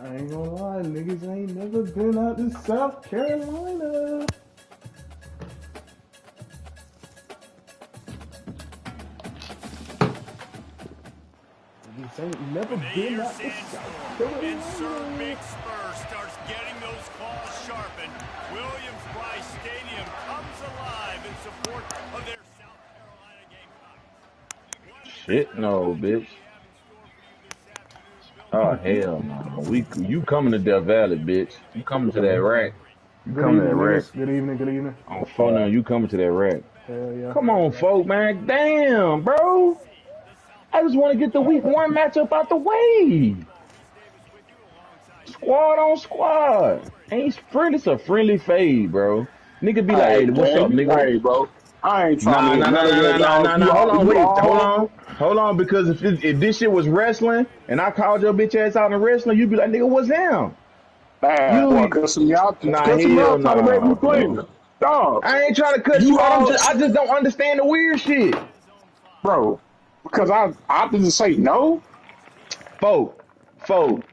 I ain't gonna lie, niggas ain't never been out to South Carolina. Niggas ain't never been out to South Insert Big Carolina. Spur starts getting those claws sharpened. Williams-Brice Stadium comes alive in support of their South Carolina Gamecocks. Shit, no, bitch. Oh hell no. You coming to Death Valley, bitch. You coming to that rack. You Good coming to that evening, rack. niggas. Good evening, good evening. On phone now, you coming to that rack. Hell yeah. Come on, folk, man. Damn, bro. I just want to get the week 1 matchup out the way. Squad on squad. Ain't friend, it's a friendly fade, bro. Nigga be like, Hey, hey, what's up, gang. nigga? Hey, bro. I ain't trying to Nah, hear nah, nah, none of nah, that, nah, nah, dog. nah, nah. Hold on, You wait, all, hold on, because if this shit was wrestling and I called your bitch ass out in wrestling, you'd be like, nigga, what's him? man, boy, You, cussing me out. nah, Cussing me hell out trying to make me nah, play. bro. Dog, I ain't trying to cut you you out. all, I just don't understand the weird shit. bro, because I didn't say no. Folk, folk.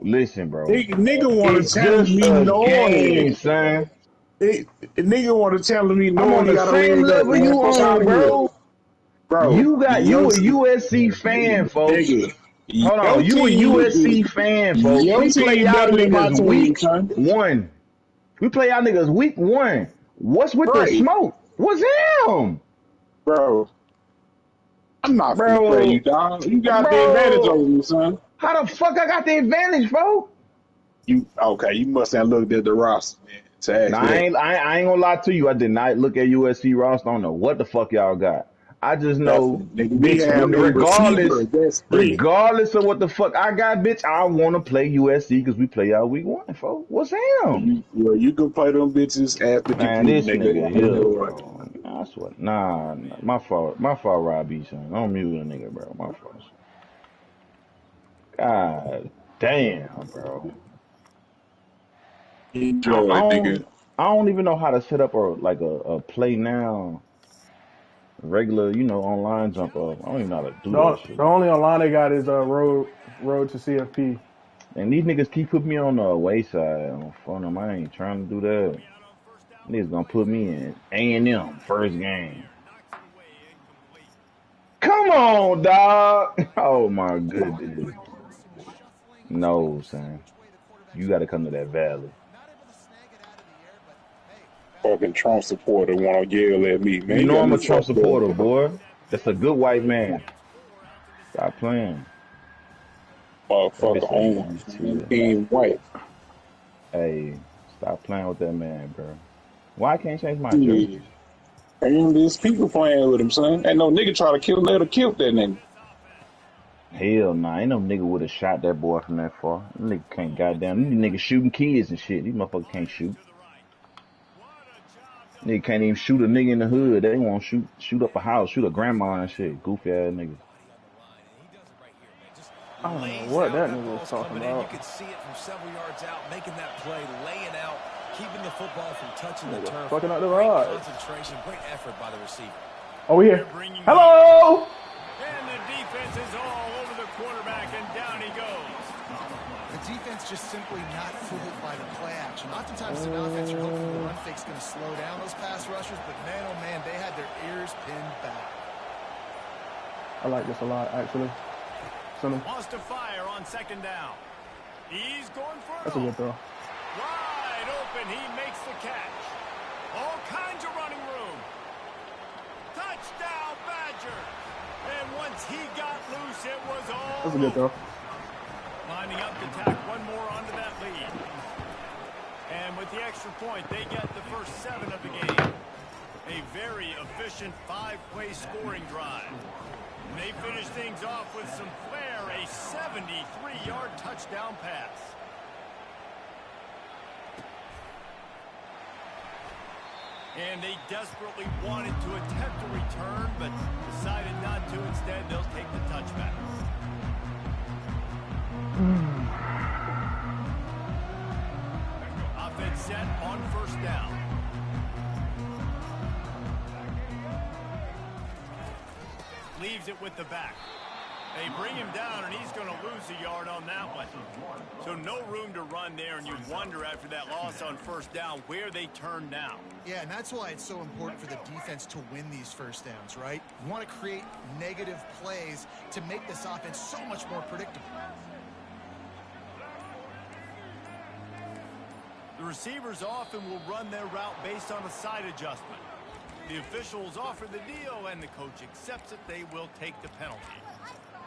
Listen, bro. Nigga want to It's challenge just me a knowing game, it. son. Nigga want to challenge me I'm knowing on he the got a same leg up, level man. you Fuck out on, of here. bro. Bro, You a USC fan, folk. nigga, Hold on, you a USC fan, folk. your We play team y'all better than my niggas team, week son. 1. We play y'all niggas week 1. What's with the Right, smoke? What's him? bro. I'm not finna play you, Bro, dog. You got the advantage over bro. me, son. How the fuck I got the advantage, folk? You okay? You must have looked at the roster, man, to ask Nah, that. I ain't gonna lie to you. I did not look at USC roster. I don't know what the fuck y'all got. I just know, Nothing, nigga. We bitch, have a receiver. That's it, regardless of what the fuck I got, bitch, I want to play USC because we play y'all week 1, folks. What's him? well, you can play them bitches after Man, computer, this nigga. nigga I here, know it. bro. Nah, I swear. Nah, my fault, Robbie, son. Don't mute a nigga, bro. My fault. God damn, bro. I, Enjoy, I nigga. don't, I don't even know how to set up a play now regular, online jump up. I don't even know how to do that The shit. only online they got is road to CFP. And these niggas keep putting me on the wayside on front of them. I ain't trying to do that. Niggas gonna put me in A&M first game. Come on, dog. Oh my goodness. No, son. You gotta come to that valley. Fucking Trump supporter want to yell at me, man. You You know got I'm me a Trump fucked up. supporter, boy. That's a good white man. Stop playing. That bitch Motherfucker say orange, man. BT. Being white. Hey, stop playing with that man, bro. Why I can't change my Yeah. jersey? And there's people playing with him, son. Ain't no nigga try to let her kill that nigga. Hell nah, ain't no nigga would have shot that boy from that far. That nigga can't goddamn. These niggas shooting kids and shit. These motherfuckers can't shoot. Nigga can't even shoot a nigga in the hood. They won't shoot up a house, shoot a grandma and shit. Goofy ass niggas. I don't know Lays what out that that nigga was ball's talking coming in. You about. can see it from several yards out, making that play, laying out, keeping the football from touching the Nigga turf. fucking up the Great vibes. concentration, great effort by the receiver. Oh, we They're here. bringing heat. Hello. And the defense is all over the quarterback, and down he goes. The defense just simply not fooled by the play action. Oftentimes, as an offense, you're hoping the run fake's going to slow down those pass rushers, but man, oh man, they had their ears pinned back. I like this a lot, actually. Wants to fire on second down. He's going for it. That's a good throw. Wide open, he makes the catch. All kinds of running room. Touchdown, Badgers. And once he got loose, it was all That's a good throw. lining up to tack one more onto that lead. And with the extra point, they get the first 7 of the game. A very efficient 5-play scoring drive. And they finish things off with some flair, a 73-yard touchdown pass. And they desperately wanted to attempt a return, but decided not to. Instead, they'll take the touchback. Offense set on first down. Leaves it with the back. They bring him down, and he's going to lose a yard on that one. So no room to run there, and you wonder after that loss on first down where they turn now. Yeah, and that's why it's so important for the defense to win these first downs, right? You want to create negative plays to make this offense so much more predictable. The receivers often will run their route based on a side adjustment. The officials offer the deal, and the coach accepts it. They will take the penalty.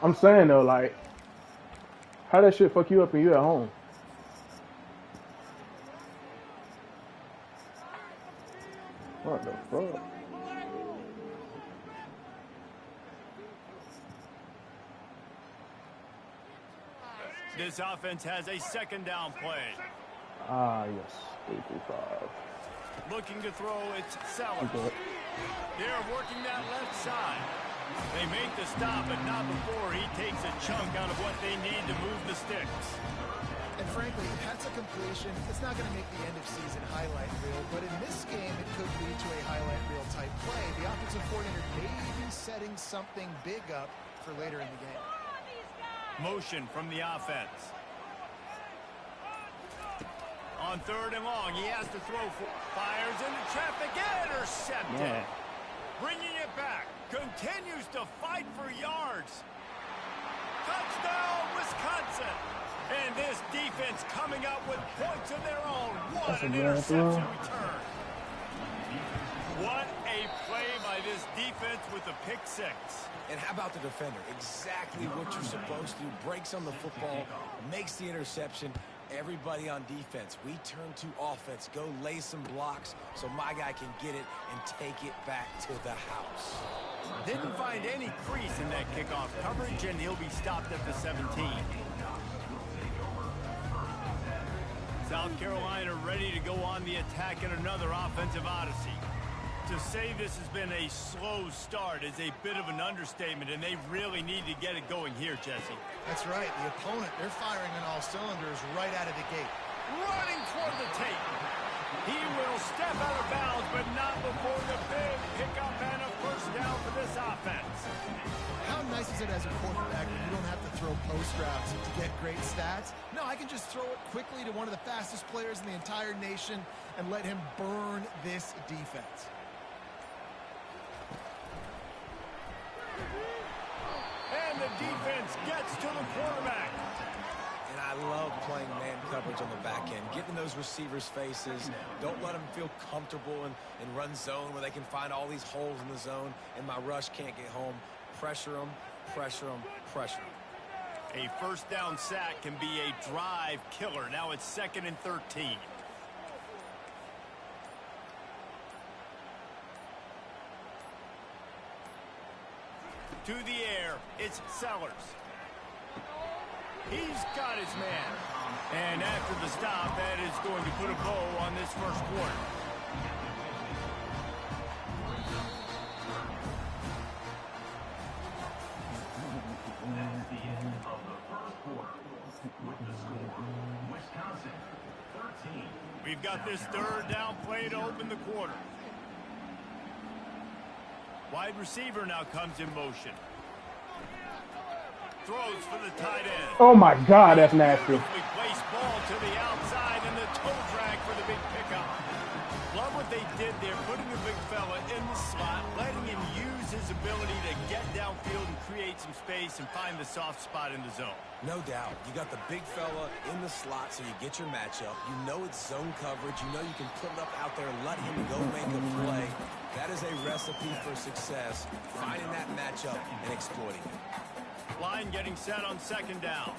I'm saying though, like, how that shit fuck you up and you at home? What the fuck? This offense has a second down play. Ah, yes. 3-5. Looking to throw, it's Sellers. They're working that left side. They make the stop, but not before he takes a chunk out of what they need to move the sticks. And frankly, if that's a completion, it's not going to make the end of season highlight reel, but in this game, it could lead to a highlight reel type play. The offensive coordinator may be setting something big up for later in the game. Motion from the offense. On third and long, he has to throw. Fires into traffic, intercepted. Bringing it back. Continues to fight for yards. Touchdown, Wisconsin. And this defense coming up with points of their own. What an interception return. What a play by this defense with the pick six. And how about the defender? Exactly what you're supposed to do. Breaks on the football, makes the interception. Everybody on defense, we turn to offense. Go lay some blocks so my guy can get it and take it back to the house. Didn't find any crease in that kickoff coverage, and he'll be stopped at the 17. South Carolina ready to go on the attack in another offensive odyssey. To say this has been a slow start is a bit of an understatement, and they really need to get it going here, Jesse. That's right. The opponent, they're firing on all cylinders right out of the gate. Running toward the tape. He will step out of bounds, but not before the big pickup and a first down for this offense. How nice is it as a quarterback when you don't have to throw post routes to get great stats? No, I can just throw it quickly to one of the fastest players in the entire nation and let him burn this defense. And the defense gets to the quarterback. And I love playing man coverage on the back end, getting those receivers' faces. Don't let them feel comfortable in run zone where they can find all these holes in the zone and my rush can't get home. Pressure them, pressure them, pressure them. A first down sack can be a drive killer. Now it's 2nd and 13. To the air, it's Sellers. He's got his man. And after the stop, that is going to put a bow on this first quarter. That's the end of the first quarter. With the score, Wisconsin 13. We've got this third down play to open the quarter. Wide receiver now comes in motion. Throws for the tight end. Oh my God, that's nasty. Beautifully placed ball to the outside and the toe drag for the big pickup. Love what they did there, putting the big fella in the slot, letting him use his ability to get downfield and create some space and find the soft spot in the zone. No doubt. You got the big fella in the slot so you get your matchup. You know it's zone coverage. You know you can put it up out there and let him go make a play. That is a recipe for success, finding that matchup and exploiting it. Line getting set on 2nd down.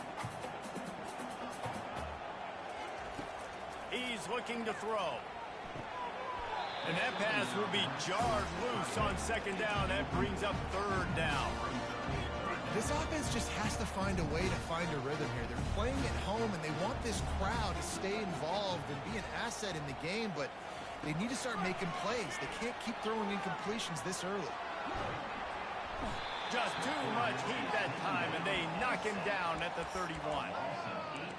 He's looking to throw. And that pass will be jarred loose on 2nd down. That brings up 3rd down. This offense just has to find a way to find a rhythm here. They're playing at home, and they want this crowd to stay involved and be an asset in the game, but they need to start making plays. They can't keep throwing incompletions this early. Just too much heat that time, and they knock him down at the 31.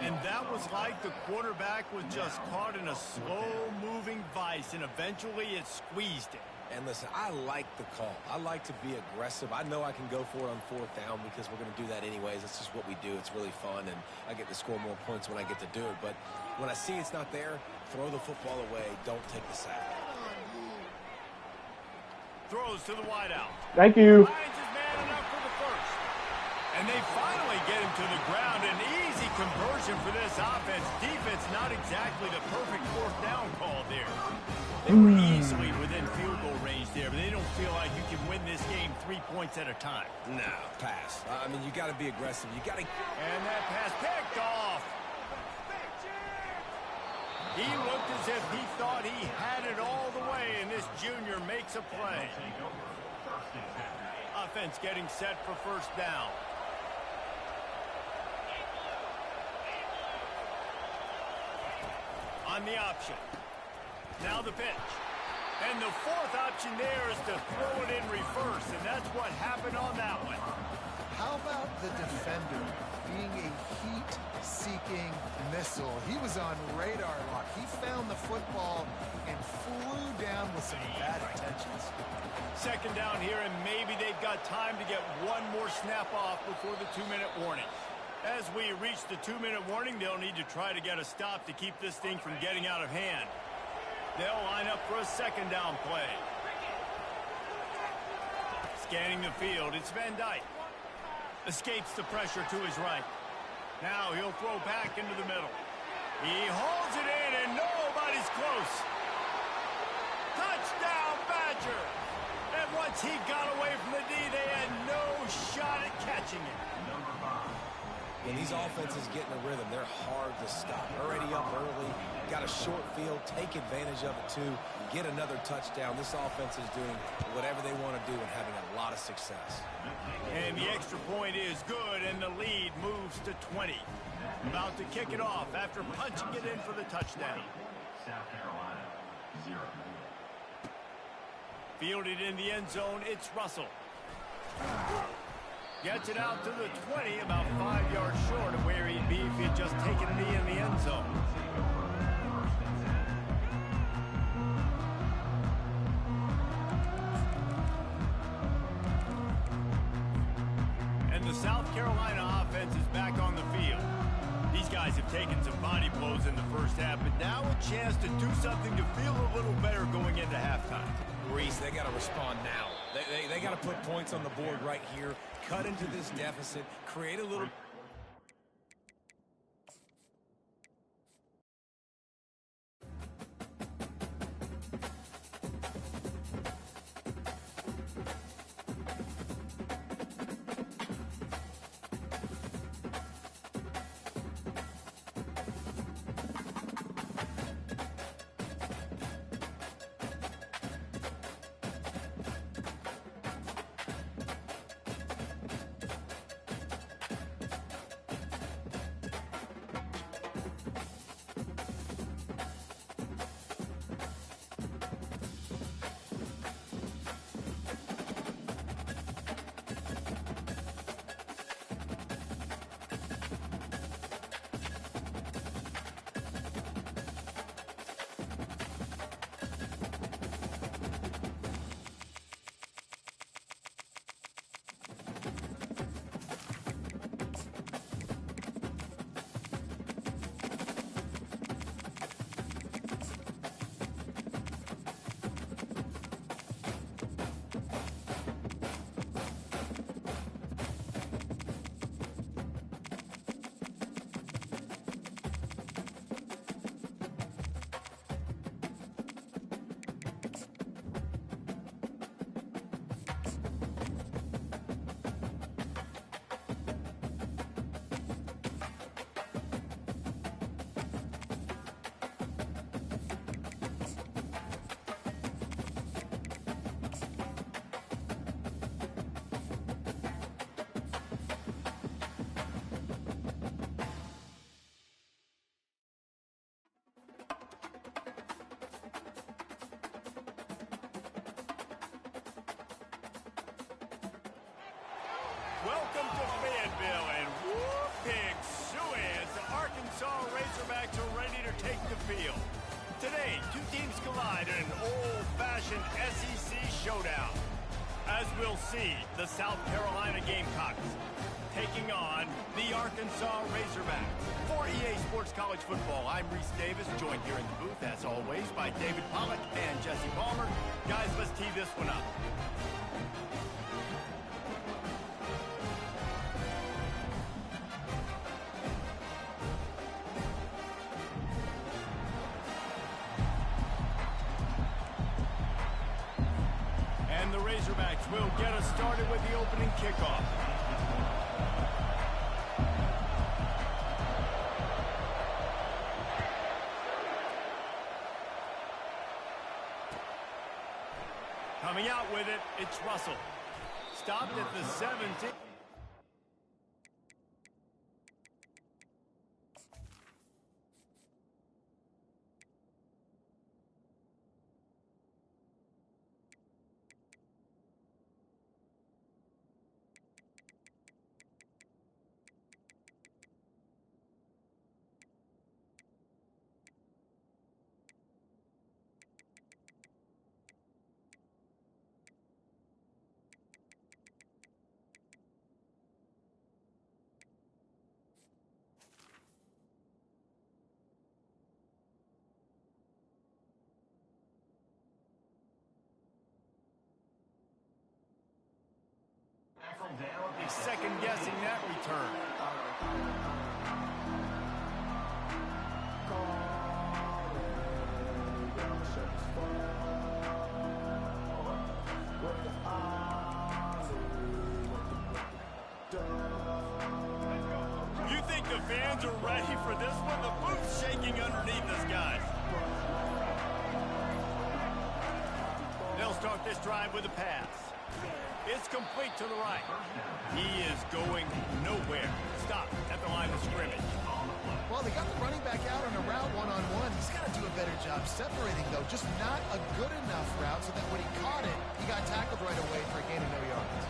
And that was like the quarterback was just caught in a slow-moving vice, and eventually it squeezed him. And listen, I like the call. I like to be aggressive. I know I can go for it on 4th down because we're going to do that anyways. That's just what we do. It's really fun, and I get to score more points when I get to do it. But when I see it's not there, throw the football away. Don't take the sack. Throws to the wideout. Thank you. Finds his man enough for the first. And they finally get him to the ground. An easy conversion for this offense. Defense not exactly the perfect 4th down call there. They were easily within field goal range there, but they don't feel like you can win this game 3 points at a time. No, pass. I mean, you got to be aggressive. You got to. And that pass picked off. He looked as if he thought he had it all the way, and this junior makes a play. Offense getting set for 1st down. On the option. Now the pitch. And the 4th option there is to throw it in reverse, and that's what happened on that one. How about the defender being a heat-seeking missile? He was on radar lock. He found the football and flew down with some bad intentions. 2nd down here, and maybe they've got time to get one more snap off before the 2-minute warning. As we reach the 2-minute warning, they'll need to try to get a stop to keep this thing from getting out of hand. They'll line up for a 2nd down play. Scanning the field, it's Van Dyke. Escapes the pressure to his right. Now he'll throw back into the middle. He holds it in, and nobody's close. Touchdown, Badger! And once he got away from the D, they had no shot at catching it. When these offenses get in a rhythm, they're hard to stop. Already up early, got a short field, take advantage of it too, get another touchdown. This offense is doing whatever they want to do and having a lot of success. And the extra point is good, and the lead moves to 20. About to kick it off after punching it in for the touchdown. South Carolina, 0. Fielded in the end zone, it's Russell. Gets it out to the 20, about 5 yards short of where he'd be if he'd just taken a knee in the end zone. And the South Carolina offense is back on the field. These guys have taken some body blows in the first half, but now a chance to do something to feel a little better going into halftime. Reese, they got to respond now. They got to put points on the board right here, cut into this deficit, create a little... Welcome to Fayetteville, and whoop, pig suey as the Arkansas Razorbacks are ready to take the field. Today, two teams collide in an old-fashioned SEC showdown. As we'll see, the South Carolina Gamecocks taking on the Arkansas Razorbacks. For EA Sports College Football, I'm Reese Davis, joined here in the booth, as always, by David Pollack and Jesse Palmer. Guys, let's tee this one up. And the Razorbacks will get us started with the opening kickoff. Coming out with it, it's Russell. Stopped at the 17. He's second-guessing that return. You think the fans are ready for this one? The booth's shaking underneath us, guys. They'll start this drive with a pass. It's complete to the right. He is going nowhere. Stop at the line of scrimmage. Well, they got the running back out on a route one-on-one. He's got to do a better job separating, though. Just not a good enough route so that when he caught it, he got tackled right away for a gain of no yards.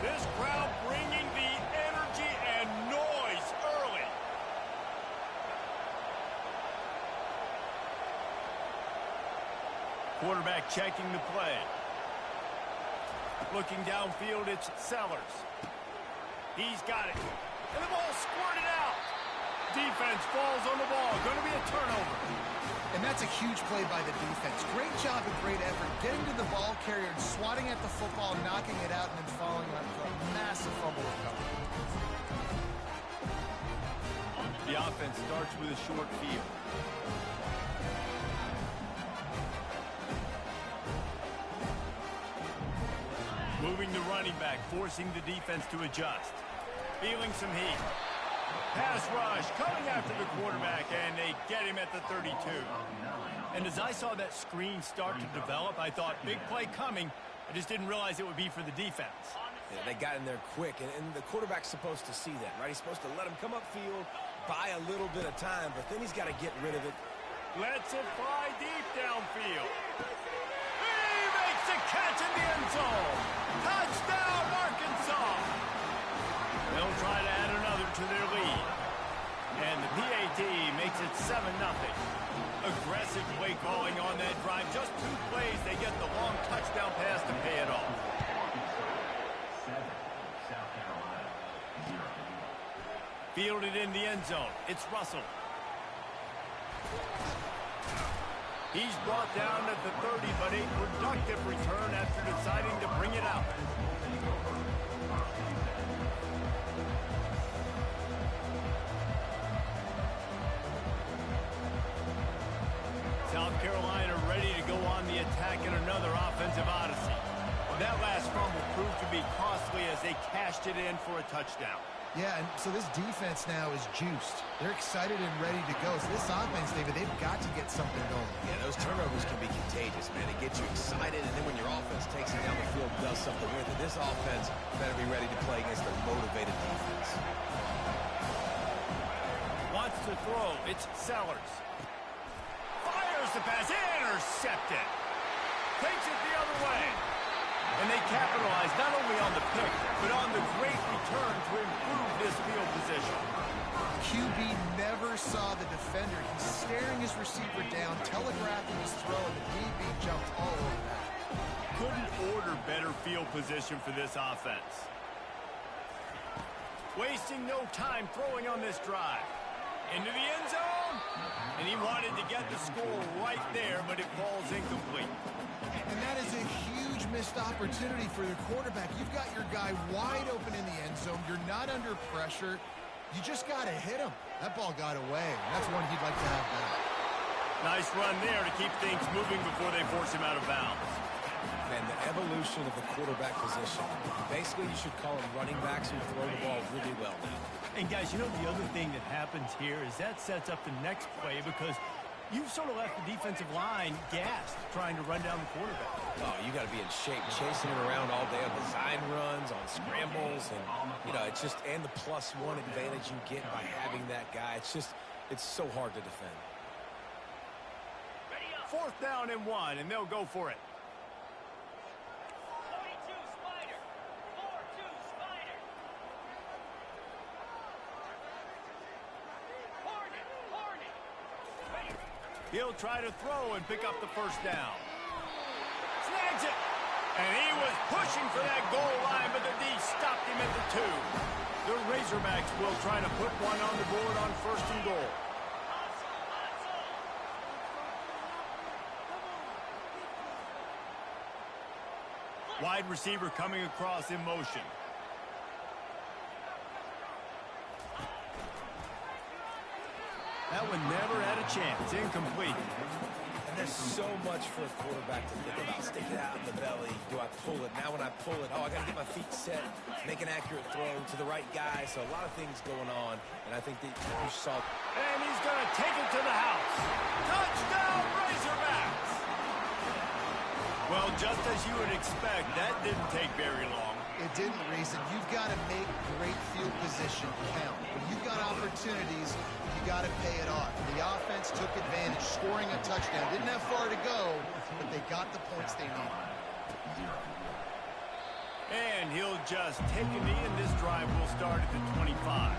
This crowd bringing the energy and noise early. Quarterback checking the play. Looking downfield, it's Sellers. He's got it. And the ball squirted out. Defense falls on the ball. Going to be a turnover. And that's a huge play by the defense. Great job and great effort getting to the ball carrier and swatting at the football, knocking it out, and then falling on a massive fumble recovery. The offense starts with a short field. Moving the running back, forcing the defense to adjust. Feeling some heat. Pass rush, coming after the quarterback, and they get him at the 32. And as I saw that screen start to develop, I thought, big play coming. I just didn't realize it would be for the defense. Yeah, they got in there quick, and the quarterback's supposed to see that, right? He's supposed to let him come upfield, buy a little bit of time, but then he's got to get rid of it. Lets it fly deep downfield. He makes a catch in the end zone. Touchdown, Arkansas. They'll try to add another to their lead. And the PAT makes it 7-0. Aggressive play calling on that drive. Just 2 plays, they get the long touchdown pass to pay it off. Fielded in the end zone. It's Russell. He's brought down at the 30, but a productive return after deciding to bring it out. South Carolina ready to go on the attack in another offensive odyssey. That last fumble proved to be costly as they cashed it in for a touchdown. Yeah, and so this defense now is juiced. They're excited and ready to go. So this offense, David, they've got to get something going. Yeah, those turnovers can be contagious, man. It gets you excited, and then when your offense takes it down the field and does something with it, this offense better be ready to play against a motivated defense. Wants to throw. It's Sellers. Fires the pass. Intercepted. Takes it the other way. And they capitalize not only on the pick, but on the great return to improve this field position. QB never saw the defender, he's staring his receiver down, telegraphing his throw, and the DB jumped all over that. Couldn't order better field position for this offense. Wasting no time throwing on this drive. Into the end zone. And he wanted to get the score right there, but it falls incomplete. And that is a huge missed opportunity for the quarterback. You've got your guy wide open in the end zone. You're not under pressure. You just got to hit him. That ball got away. That's one he'd like to have back. Nice run there to keep things moving before they force him out of bounds. Man, the evolution of the quarterback position. Basically, you should call them running backs who throw the ball really well now. And guys, you know the other thing that happens here is that sets up the next play because you've sort of left the defensive line gassed trying to run down the quarterback. Oh, you got to be in shape, chasing it around all day on design runs, on scrambles, and you know it's just and the +1 advantage you get by having that guy. It's so hard to defend. 4th down and 1, and they'll go for it. He'll try to throw and pick up the first down. Snags it! And he was pushing for that goal line, but the D stopped him at the 2. The Razorbacks will try to put one on the board on 1st and goal. Wide receiver coming across in motion. That one never had a chance. Incomplete. And there's so much for a quarterback to think about. Stick it out in the belly. Do I pull it? Now when I pull it, I got to get my feet set, make an accurate throw to the right guy. So a lot of things going on. And I think that you saw. And he's going to take it to the house. Touchdown, Razorbacks! Well, just as you would expect, that didn't take very long. It didn't, Reason. You've got to make great field position count. When you've got opportunities, you got to pay it off. The offense took advantage, scoring a touchdown. Didn't have far to go, but they got the points they needed. And he'll just take a knee, and this drive will start at the 25.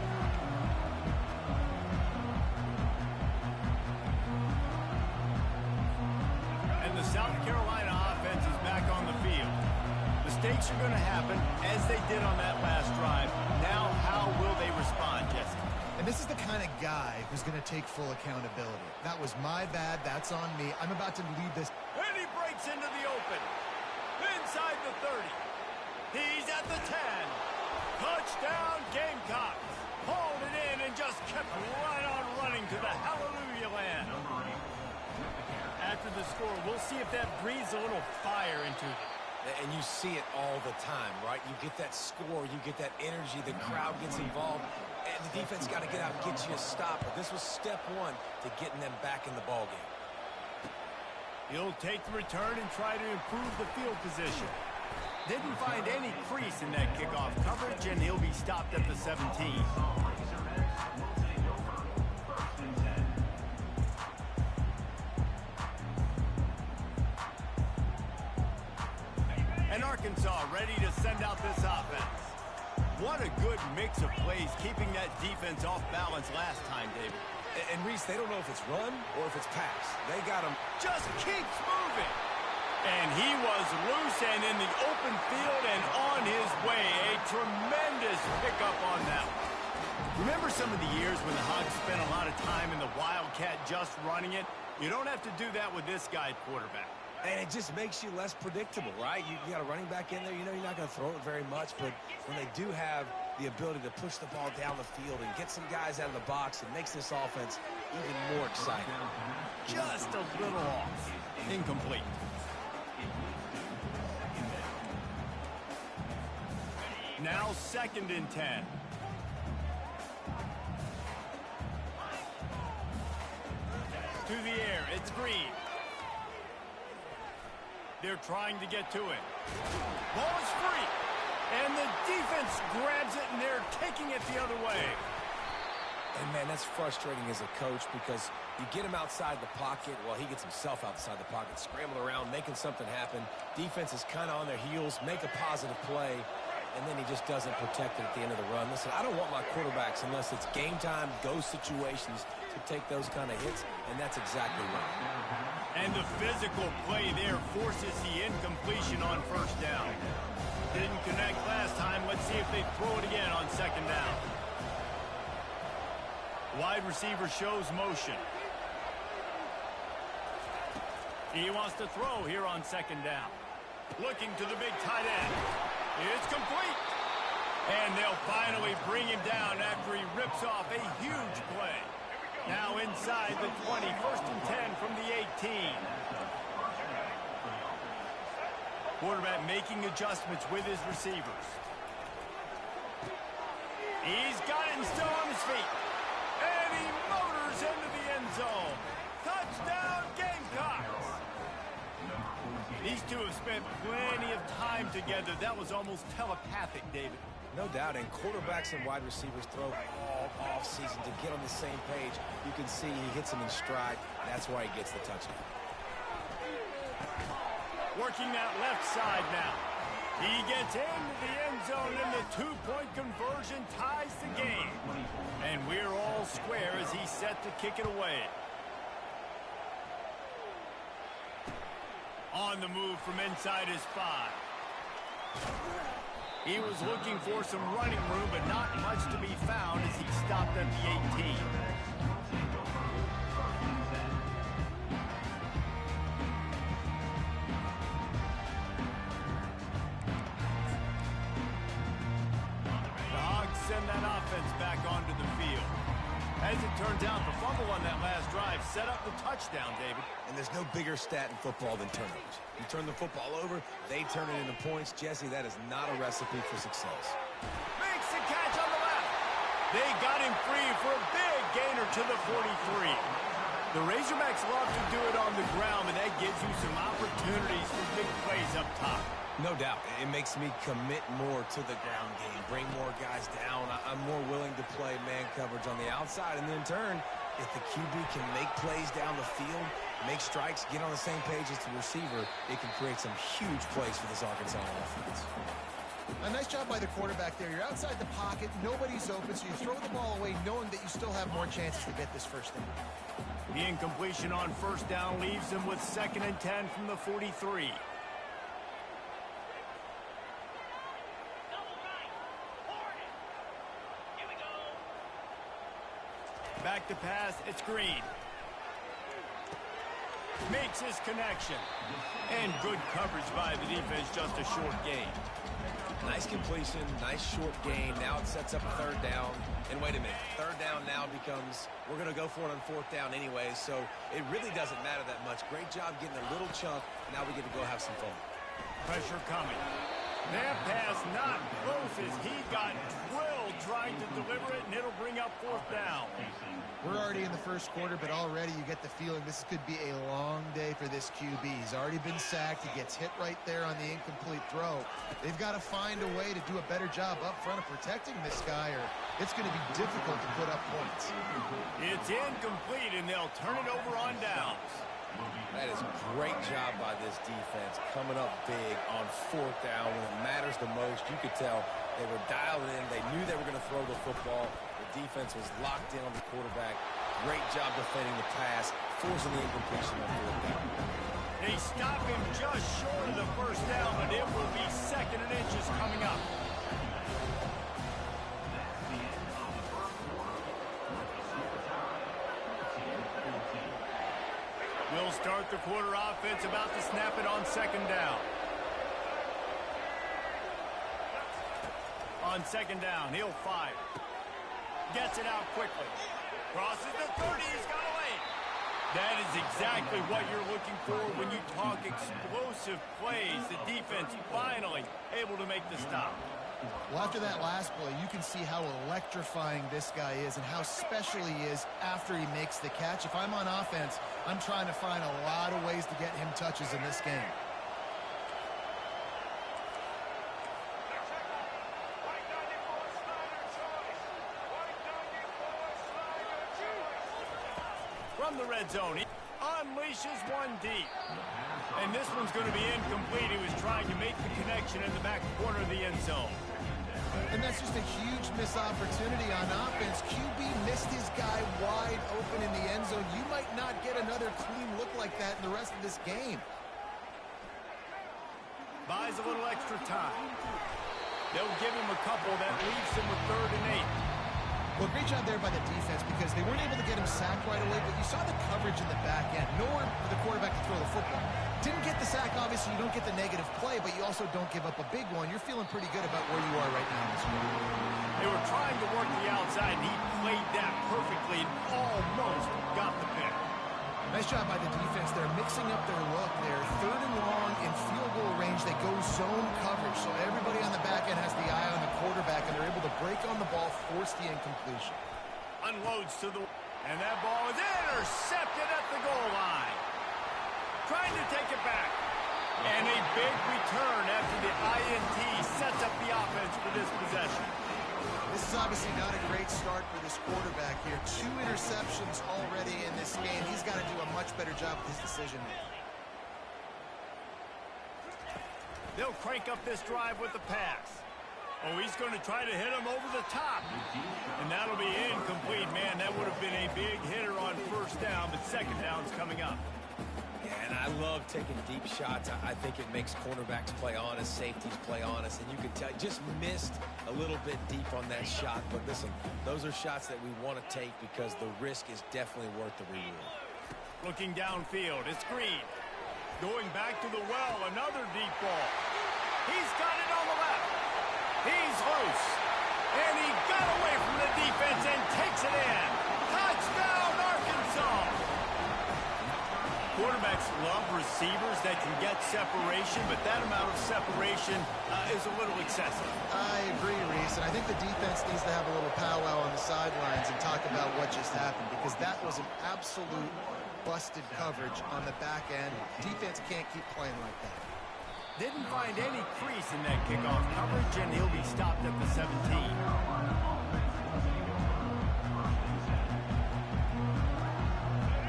And the South Carolina offense is back on the field. Mistakes are going to happen, as they did on that last drive. Now, how will they respond, Jesse? And this is the kind of guy who's going to take full accountability. That was my bad. That's on me. I'm about to lead this. And he breaks into the open. Inside the 30. He's at the 10. Touchdown, Gamecocks. Hauled it in and just kept right on running to the hallelujah land. After the score, we'll see if that breathes a little fire into it. And you see it all the time, right? You get that score, you get that energy, the crowd gets involved, and the defense got to get out and get you a stop. But this was step 1 to getting them back in the ballgame. He'll take the return and try to improve the field position. Didn't find any crease in that kickoff coverage, and he'll be stopped at the 17. And Arkansas ready to send out this offense. What a good mix of plays, keeping that defense off balance last time, David. And Reese, they don't know if it's run or if it's pass. They got him. Just keeps moving. And he was loose and in the open field and on his way. A tremendous pickup on that one. Remember some of the years when the Hogs spent a lot of time in the Wildcat just running it? You don't have to do that with this guy at quarterback. And it just makes you less predictable, right? You got a running back in there. You know you're not going to throw it very much, but when they do have the ability to push the ball down the field and get some guys out of the box, it makes this offense even more exciting. Just a little off. Incomplete. Now 2nd and 10. To the air, it's Green. They're trying to get to it. Ball is free. And the defense grabs it, and they're taking it the other way. And, man, that's frustrating as a coach because you get him outside the pocket. Well, he gets himself outside the pocket, scrambling around, making something happen. Defense is kind of on their heels, make a positive play, and then he just doesn't protect it at the end of the run. Listen, I don't want my quarterbacks, unless it's game time, ghost situations, to take those kind of hits, and that's exactly right. And the physical play there forces the incompletion on first down. Didn't connect last time. Let's see if they throw it again on second down. Wide receiver shows motion. He wants to throw here on second down. Looking to the big tight end. It's complete. And they'll finally bring him down after he rips off a huge play. Now inside the 20, 1st and 10 from the 18. Quarterback making adjustments with his receivers. He's got it and still on his feet. And he motors into the end zone. Touchdown, Gamecocks! These two have spent plenty of time together. That was almost telepathic, David. No doubt, and quarterbacks and wide receivers throw all off-season to get on the same page. You can see he hits them in stride. That's why he gets the touchdown. Working that left side now. He gets into the end zone, and the two-point conversion ties the game. And we're all square as he's set to kick it away. On the move from inside his 5. He was looking for some running room, but not much to be found as he stopped at the 18. The Hogs send that offense back onto the field. As it turns out, the fumble on that last drive set up the touchdown, David. And there's no bigger stat in football than turnovers. You turn the football over, they turn it into points. Jesse, that is not a recipe for success. Makes the catch on the left. They got him free for a big gainer to the 43. The Razorbacks love to do it on the ground, and that gives you some opportunities for big plays up top. No doubt. It makes me commit more to the ground game, bring more guys down. I'm more willing to play man coverage on the outside. And in turn, if the QB can make plays down the field, make strikes, get on the same page as the receiver, it can create some huge plays for this Arkansas offense. A nice job by the quarterback there. You're outside the pocket, nobody's open, so you throw the ball away knowing that you still have more chances to get this first down. The incompletion on first down leaves them with 2nd and 10 from the 43. Back to pass, it's Green. Makes his connection. And good coverage by the defense, just a short gain. Nice completion, nice short gain. Now it sets up a 3rd down. And wait a minute, 3rd down now becomes, we're going to go for it on 4th down anyway, so it really doesn't matter that much. Great job getting a little chunk. Now we get to go have some fun. Pressure coming. That pass not close as he got drilled trying to deliver it, and it'll bring up 4th down. We're already in the first quarter, but already you get the feeling this could be a long day for this QB. He's already been sacked. He gets hit right there on the incomplete throw. They've got to find a way to do a better job up front of protecting this guy, or it's going to be difficult to put up points. It's incomplete, and they'll turn it over on downs. That is a great job by this defense, coming up big on 4th down when it matters the most. You could tell they were dialed in. They knew they were going to throw the football. The defense was locked in on the quarterback. Great job defending the pass, forcing the incompletion on 4th down. They stop him just short of the first down, but it will be 2nd and inches coming up. We'll start the quarter offense, about to snap it on 2nd down. On 2nd down, he'll fire. Gets it out quickly. Crosses the 30, he's got away. That is exactly what you're looking for when you talk explosive plays. The defense finally able to make the stop. Well, after that last play, you can see how electrifying this guy is and how special he is after he makes the catch. If I'm on offense, I'm trying to find a lot of ways to get him touches in this game. From the red zone, he unleashes one deep. And this one's going to be incomplete. He was trying to make the connection in the back corner of the end zone. And that's just a huge missed opportunity on offense. QB missed his guy wide open in the end zone. You might not get another clean look like that in the rest of this game. Buys a little extra time. They'll give him a couple that leaves him with 3rd and 8. Well, great job there by the defense because they weren't able to get him sacked right away, but you saw the coverage in the back end. Nowhere for the quarterback to throw the football. Didn't get the sack, obviously. You don't get the negative play, but you also don't give up a big one. You're feeling pretty good about where you are right now in this one. They were trying to work the outside, and he played that perfectly and almost got the pick. Nice job by the defense. They're mixing up their look. They're 3rd and long in field goal range. They go zone coverage, so everybody on the back end has the eye on the quarterback, and they're able to break on the ball, force the incompletion. Unloads to the... And that ball is intercepted at the goal line. Trying to take it back. And a big return after the INT sets up the offense for this possession. This is obviously not a great start for this quarterback here. 2 interceptions already in this game. He's got to do a much better job with his decision making. They'll crank up this drive with the pass. Oh, he's going to try to hit him over the top. And that'll be incomplete. Man, that would have been a big hitter on 1st down, but 2nd down's coming up. Yeah, and I love taking deep shots. I think it makes cornerbacks play honest, safeties play honest, and you can tell just missed a little bit deep on that shot. But listen, those are shots that we want to take because the risk is definitely worth the reward. Looking downfield, it's Green. Going back to the well, another deep ball. He's got it on the left. He's loose. And he got away from the defense and takes it in. Touchdown, Arkansas! Quarterbacks love receivers that can get separation, but that amount of separation is a little excessive. I agree, Reese, and I think the defense needs to have a little powwow on the sidelines and talk about what just happened because that was an absolute busted coverage on the back end. Defense can't keep playing like that. Didn't find any crease in that kickoff coverage, and he'll be stopped at the 17.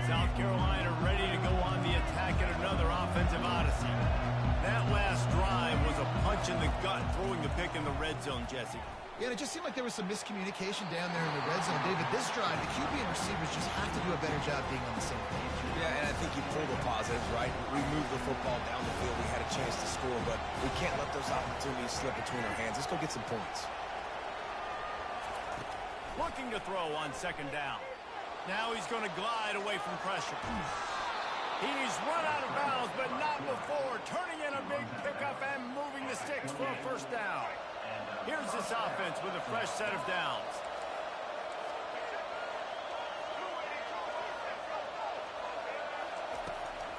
South Carolina ready to go on the attack at another offensive odyssey. That last drive was a punch in the gut, throwing the pick in the red zone, Jesse. Yeah, and it just seemed like there was some miscommunication down there in the red zone. David, this drive, the QB and receivers just have to do a better job being on the same page. Yeah, and I think you pull the positives, right? We moved the football down the field. We had a chance to score, but we can't let those opportunities slip between our hands. Let's go get some points. Looking to throw on 2nd down. Now he's going to glide away from pressure. He's run out of bounds, but not before. Turning in a big pickup and moving the sticks for a 1st down. Here's this offense with a fresh set of downs.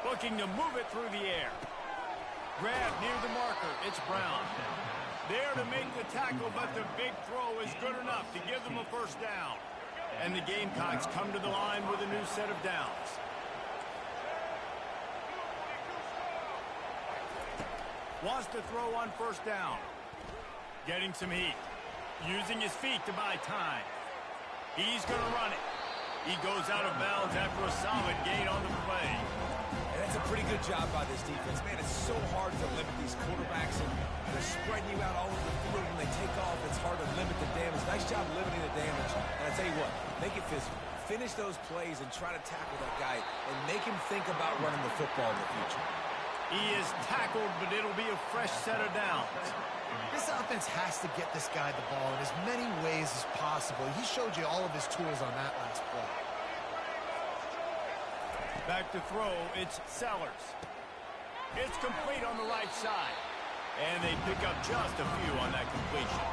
Looking to move it through the air. Grab near the marker. It's Brown. There to make the tackle, but the big throw is good enough to give them a 1st down. And the Gamecocks come to the line with a new set of downs. Wants to throw on 1st down. Getting some heat. Using his feet to buy time. He's going to run it. He goes out of bounds after a solid gain on the play. And that's a pretty good job by this defense. Man, it's so hard to limit these quarterbacks, and they're spreading you out all over the field. When they take off, it's hard to limit the damage. Nice job limiting the damage. And I tell you what, make it physical. Finish those plays and try to tackle that guy and make him think about running the football in the future. He is tackled, but it'll be a fresh set of downs. This offense has to get this guy the ball in as many ways as possible. He showed you all of his tools on that last play. Back to throw, it's Sellers. It's complete on the right side. And they pick up just a few on that completion.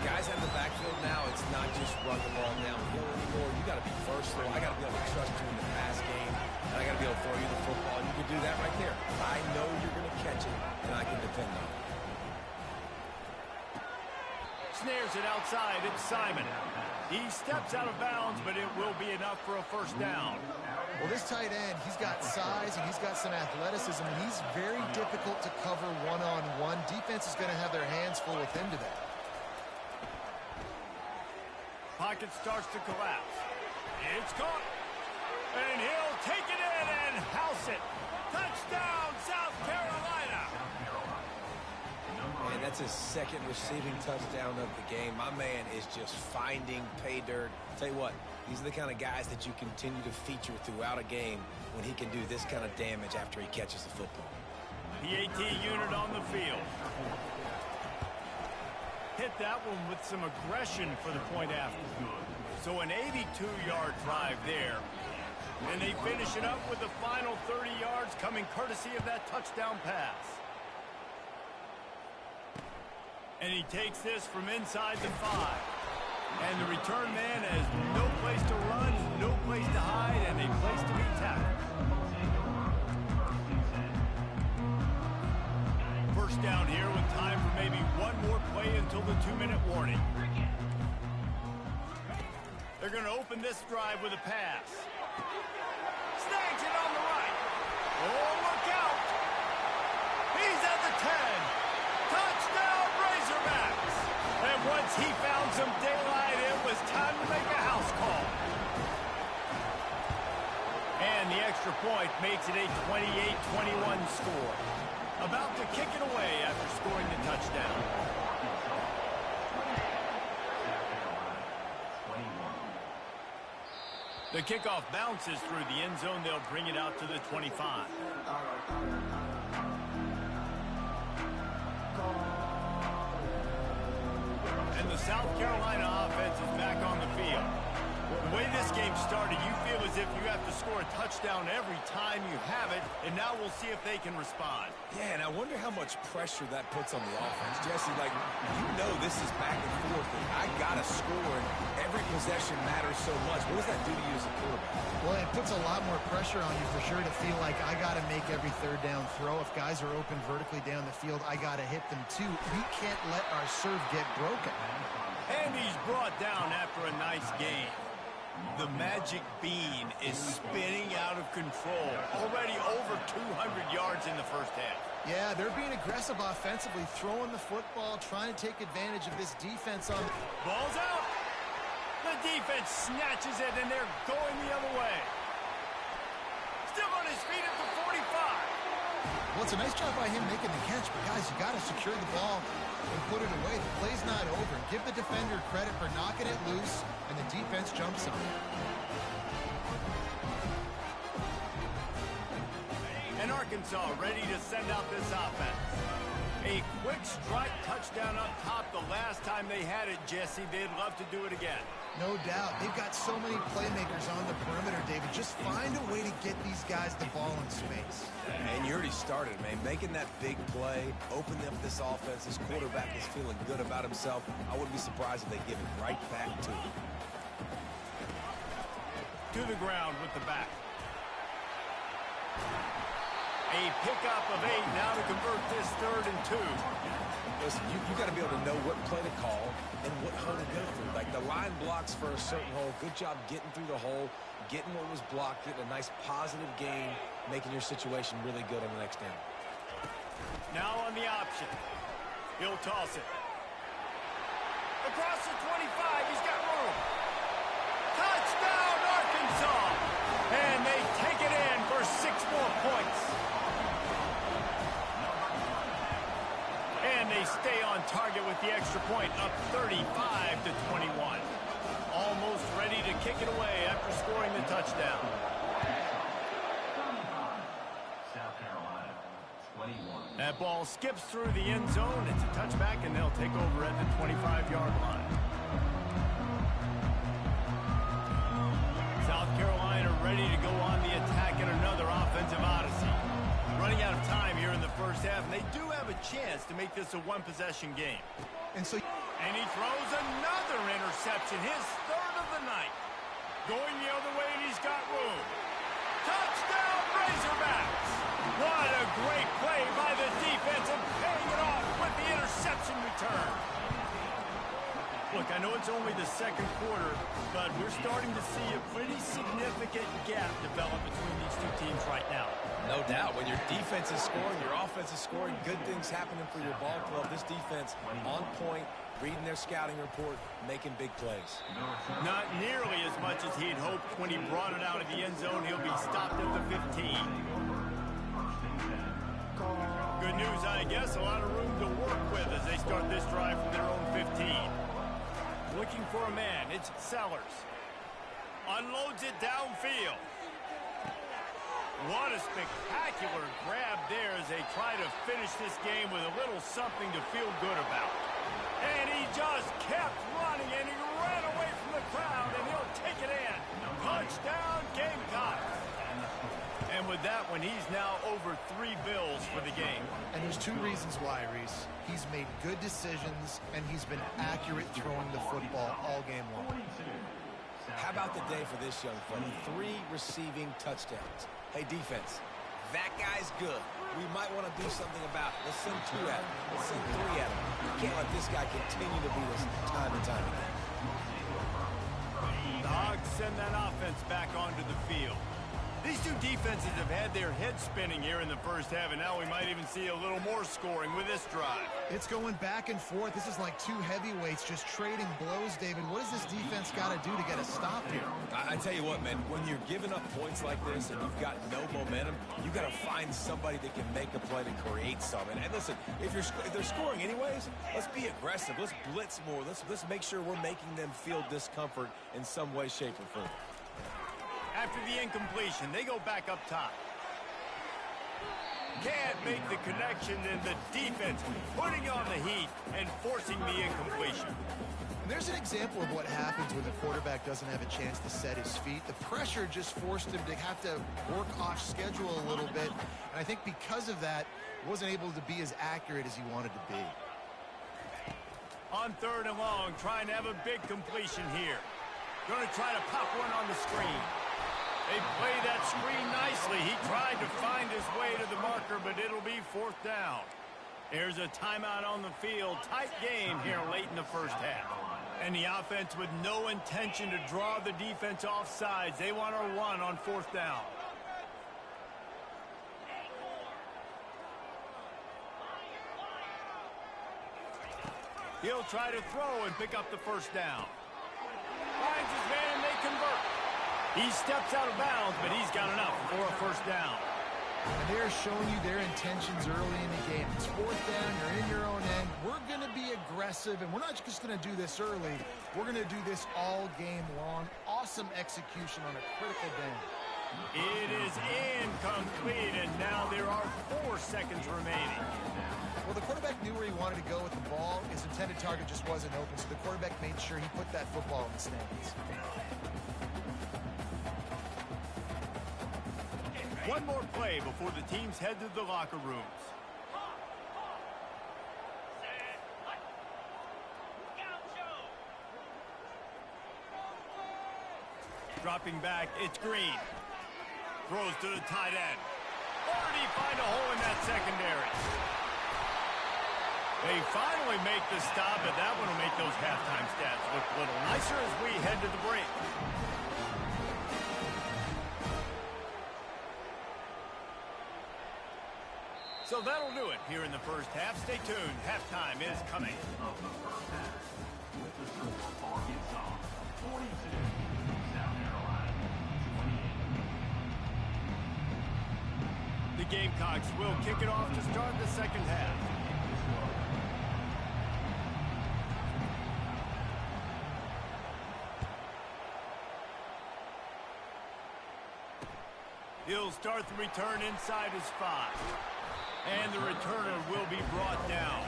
Guys have the backfield now. It's not just run the ball downhill anymore. You got to be versatile. I got to be able to trust you in the pass game. And I got to be able to throw you the football. And you can do that right there. I know you're going to catch it, and I can depend on it. Snares it outside. It's Simon. He steps out of bounds, but it will be enough for a 1st down. Well, this tight end, he's got size and he's got some athleticism, and he's very difficult to cover one-on-one. Defense is going to have their hands full with him today. Pocket starts to collapse. It's caught. And he'll take it in and house it. Touchdown, South Carolina. And that's That's his second receiving touchdown of the game. My man is just finding pay dirt. Tell you what, these are the kind of guys that you continue to feature throughout a game when he can do this kind of damage after he catches the football. PAT unit on the field. Hit that one with some aggression for the point after. So an 82-yard drive there. And they finish it up with the final 30 yards coming courtesy of that touchdown pass. And he takes this from inside the 5. And the return man has no place to run, no place to hide, and a place to be tackled. First down here with time for maybe one more play until the 2-minute warning. They're going to open this drive with a pass. Snags it on the right. Oh, look out. He's at the 10. Touchdown, Razorbacks. And once he found some daylight, it was time to make a house call. And the extra point makes it a 28-21 score. About to kick it away after scoring the touchdown. The kickoff bounces through the end zone. They'll bring it out to the 25. And the South Carolina offense is back on the field. The way this game started, you feel as if you have to score a touchdown every time you have it, and now we'll see if they can respond. Yeah, and I wonder how much pressure that puts on the offense. Jesse, like, you know this is back and forth, and I got to score, and every possession matters so much. What does that do to you as a quarterback? Well, it puts a lot more pressure on you for sure to feel like I got to make every third down throw. If guys are open vertically down the field, I got to hit them too. We can't let our serve get broken. And he's brought down after a nice game. The magic bean is spinning out of control. Already over 200 yards in the first half. Yeah, they're being aggressive offensively, throwing the football, trying to take advantage of this defense on. Ball's out. The defense snatches it, and they're going the other way. Still on his feet at the 45. Well, it's a nice job by him making the catch, but guys, you got to secure the ball and put it away. The play's not over. Give the defender credit for knocking it loose, and the defense jumps on it. And Arkansas ready to send out this offense. A quick strike touchdown up top the last time they had it, Jesse. They'd love to do it again. No doubt. They've got so many playmakers on the perimeter, David. Just find a way to get these guys the ball in space. And you already started, man. Making that big play, opening up this offense. This quarterback is feeling good about himself. I wouldn't be surprised if they give it right back to him. To the ground with the back. A pickup of 8 now to convert this 3rd and 2. Listen, you got to be able to know what play to call and what hole to go through. Like the line blocks for a certain hole. Good job getting through the hole, getting what was blocked, getting a nice positive gain, making your situation really good on the next down. Now on the option. He'll toss it. Across the 25, he's got room. Touchdown, Arkansas! And they take it in for 6 more points. And they stay on target with the extra point, up 35-21. Almost ready to kick it away after scoring the touchdown. South Carolina, 21. That ball skips through the end zone. It's a touchback, and they'll take over at the 25-yard line. South Carolina ready to go on the attack in another offensive odyssey. Running out of time here in the first half, and they do have a chance to make this a one-possession game. And he throws another interception, his 3rd of the night. Going the other way, and he's got room. Touchdown, Razorbacks! What a great play by the defense, and paying it off with the interception return. Look, I know it's only the 2nd quarter, but we're starting to see a pretty significant gap develop between these two teams right now. No doubt. When your defense is scoring, your offense is scoring, good things happening for your ball club. This defense on point, reading their scouting report, making big plays. Not nearly as much as he'd hoped when he brought it out of the end zone. He'll be stopped at the 15. Good news, I guess. A lot of room to work with as they start this drive from their own 15. Looking for a man. It's Sellers. Unloads it downfield. What a spectacular grab there as they try to finish this game with a little something to feel good about. And he just kept running, and he ran away from the crowd, and he'll take it in. Touchdown, Gamecocks. And with that one, he's now over 3 bills for the game. And there's 2 reasons why, Reese. He's made good decisions, and he's been accurate throwing the football all game long. How about the day for this young fella? 3 receiving touchdowns. Hey, defense, that guy's good. We might want to do something about it. Let's send 2 at him. Let's send 3 at him. You can't let this guy continue to beat us time and time again. The Hogs send that offense back onto the field. These 2 defenses have had their heads spinning here in the first half, and now we might even see a little more scoring with this drive. It's going back and forth. This is like 2 heavyweights just trading blows, David. What does this defense got to do to get a stop here? I tell you what, man, when you're giving up points like this and you've got no momentum, you got to find somebody that can make a play to create something. And listen, if they're scoring anyways, let's be aggressive. Let's blitz more. Let's make sure we're making them feel discomfort in some way, shape, or form. After the incompletion, they go back up top. Can't make the connection, and the defense putting on the heat and forcing the incompletion. And there's an example of what happens when the quarterback doesn't have a chance to set his feet. The pressure just forced him to have to work off schedule a little bit. And I think because of that, he wasn't able to be as accurate as he wanted to be. On 3rd and long, trying to have a big completion here. Going to try to pop one on the screen. They play that screen nicely. He tried to find his way to the marker, but it'll be 4th down. There's a timeout on the field. Tight game here late in the first half. And the offense with no intention to draw the defense off sides. They want to run on 4th down. He'll try to throw and pick up the 1st down. Finds his man, and they convert. He steps out of bounds, but he's got enough for a 1st down. And they're showing you their intentions early in the game. It's 4th down, you're in your own end. We're going to be aggressive, and we're not just going to do this early. We're going to do this all game long. Awesome execution on a critical down. It is incomplete, and now there are 4 seconds remaining. Well, the quarterback knew where he wanted to go with the ball. His intended target just wasn't open, so the quarterback made sure he put that football in the stands. One more play before the teams head to the locker rooms. Dropping back, it's Green. Throws to the tight end. Or did he find a hole in that secondary? They finally make the stop, and that one will make those halftime stats look a little nicer as we head to the break. So that'll do it here in the first half. Stay tuned. Halftime is coming. Of the first half, with the score Arkansas 42, South Carolina 28. The Gamecocks will kick it off to start the second half. He'll start the return inside his 5. And the returner will be brought down.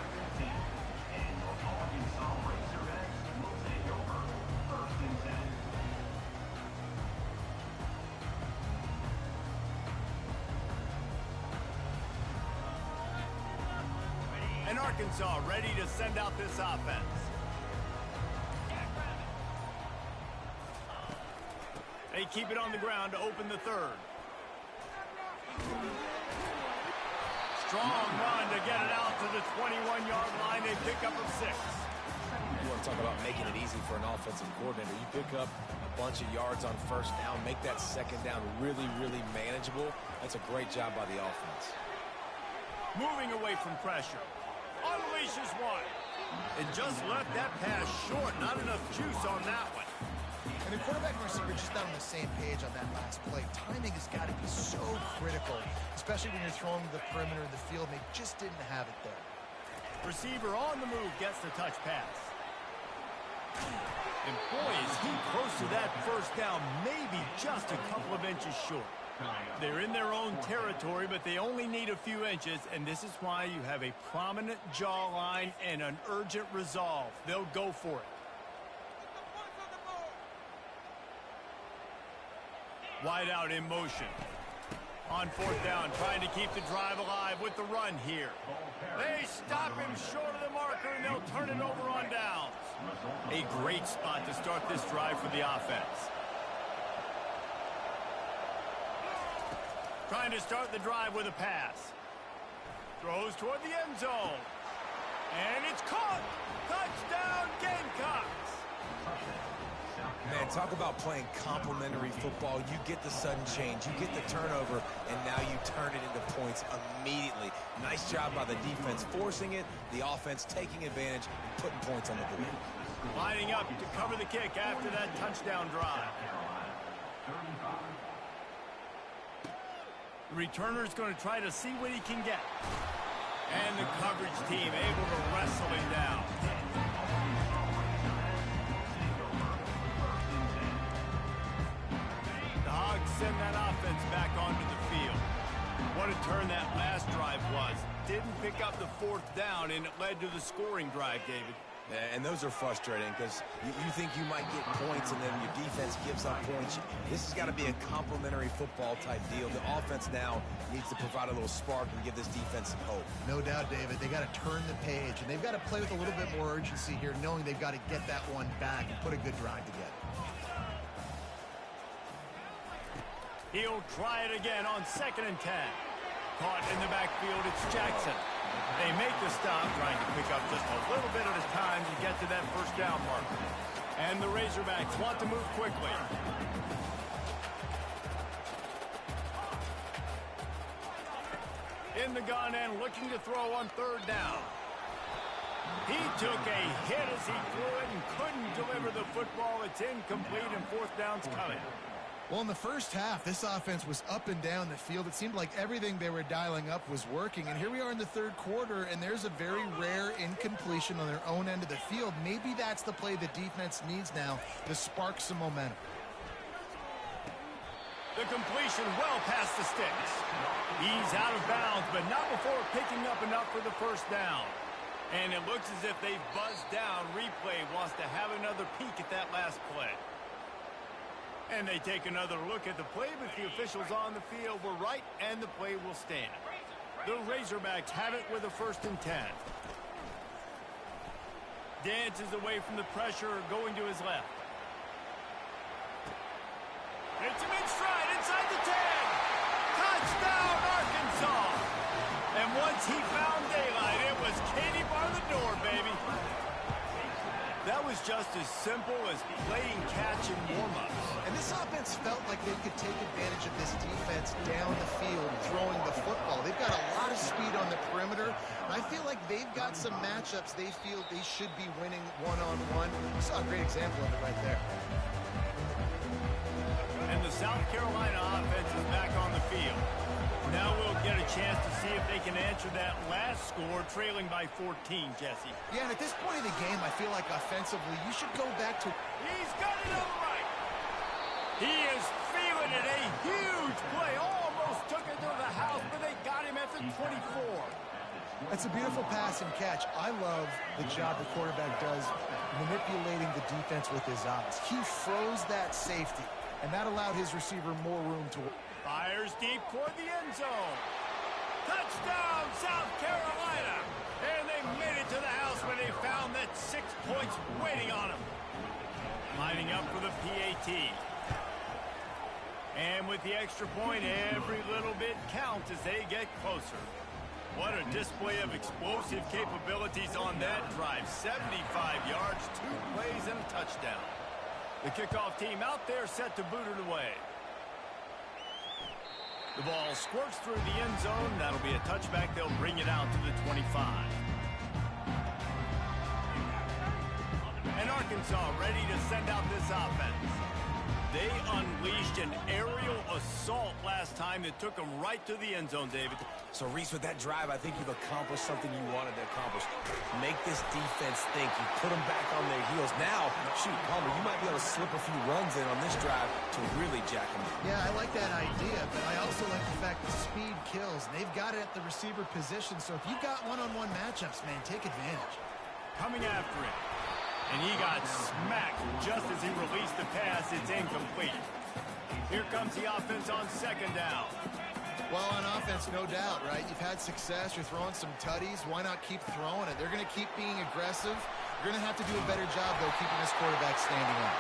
And Arkansas ready to send out this offense. They keep it on the ground to open the 3rd. Strong run to get it out to the 21-yard line. They pick up a 6. You want to talk about making it easy for an offensive coordinator. You pick up a bunch of yards on 1st down, make that 2nd down really, really manageable. That's a great job by the offense. Moving away from pressure. Unleashes one. And just left that pass short. Not enough juice on that one. And the quarterback and receiver just not on the same page on that last play. Timing has got to be so critical, especially when you're throwing the perimeter of the field, and they just didn't have it there. Receiver on the move gets the touch pass. And boy, is he close to that first down, maybe just a couple of inches short. They're in their own territory, but they only need a few inches, and this is why you have a prominent jawline and an urgent resolve. They'll go for it. Wide out in motion. On fourth down, trying to keep the drive alive with the run here. They stop him short of the marker, and they'll turn it over on downs. A great spot to start this drive for the offense. Trying to start the drive with a pass. Throws toward the end zone. And it's caught. Touchdown, Gamecocks. Man, talk about playing complementary football. You get the sudden change, you get the turnover, and now you turn it into points immediately. Nice job by the defense forcing it, the offense taking advantage and putting points on the board. Lining up to cover the kick after that touchdown drive. The returner's going to try to see what he can get. And the coverage team able to wrestle him down. The Hogs send that offense back onto the field. What a turn that last drive was. Didn't pick up the fourth down, and it led to the scoring drive, David. And those are frustrating because you think you might get points and then your defense gives up points. This has got to be a complementary football type deal. The offense now needs to provide a little spark and give this defense some hope. No doubt, David. They got to turn the page, and they've got to play with a little bit more urgency here, knowing they've got to get that one back and put a good drive together. He'll try it again on 2nd and 10. Caught in the backfield, it's Jackson. They make the stop, trying to pick up just a little bit at a time to get to that first down mark. And the Razorbacks want to move quickly. In the gun and looking to throw on 3rd down. He took a hit as he threw it and couldn't deliver the football. It's incomplete and 4th down's coming. Well, in the first half, this offense was up and down the field. It seemed like everything they were dialing up was working. And here we are in the 3rd quarter, and there's a very rare incompletion on their own end of the field. Maybe that's the play the defense needs now to spark some momentum. The completion well past the sticks. He's out of bounds, but not before picking up enough for the first down. And it looks as if they've buzzed down. Replay wants to have another peek at that last play. And they take another look at the play, but the officials on the field were right, and the play will stand. The Razorbacks have it with a 1st and 10. Dances away from the pressure, going to his left. Hits him in stride, inside the 10. Touchdown, Arkansas. And once he found daylight, it was Katie bar the door, baby. That was just as simple as playing catch and warm-ups. And this offense felt like they could take advantage of this defense down the field, throwing the football. They've got a lot of speed on the perimeter, and I feel like they've got some matchups they feel they should be winning one-on-one. We saw a great example of it right there. And the South Carolina offense is back on the field. Now we'll get a chance to see if they can answer that last score, trailing by 14, Jesse. Yeah, and at this point in the game, I feel like offensively, you should go back to... He's got it on the right. He is feeling it. A huge play. Almost took it to the house, but they got him at the 24. That's a beautiful pass and catch. I love the job the quarterback does manipulating the defense with his eyes. He froze that safety, and that allowed his receiver more room to... Fires deep toward the end zone. Touchdown, South Carolina. And they made it to the house when they found that 6 points waiting on them. Lining up for the PAT. And with the extra point, every little bit counts as they get closer. What a display of explosive capabilities on that drive. 75 yards, 2 plays, and a touchdown. The kickoff team out there set to boot it away. The ball squirts through the end zone. That'll be a touchback. They'll bring it out to the 25. And Arkansas ready to send out this offense. They unleashed an aerial assault last time that took them right to the end zone, David. So, Reese, with that drive, I think you've accomplished something you wanted to accomplish. Make this defense think. You put them back on their heels. Now, shoot, Palmer, you might be able to slip a few runs in on this drive to really jack them up. Yeah, I like that idea, but I also like the fact that speed kills. And they've got it at the receiver position, so if you've got one-on-one matchups, man, take advantage. Coming after him. And he got smacked just as he released the pass. It's incomplete. Here comes the offense on second down. Well, on offense, no doubt, right? You've had success. You're throwing some tutties. Why not keep throwing it? They're going to keep being aggressive. You're going to have to do a better job, though, keeping this quarterback standing up.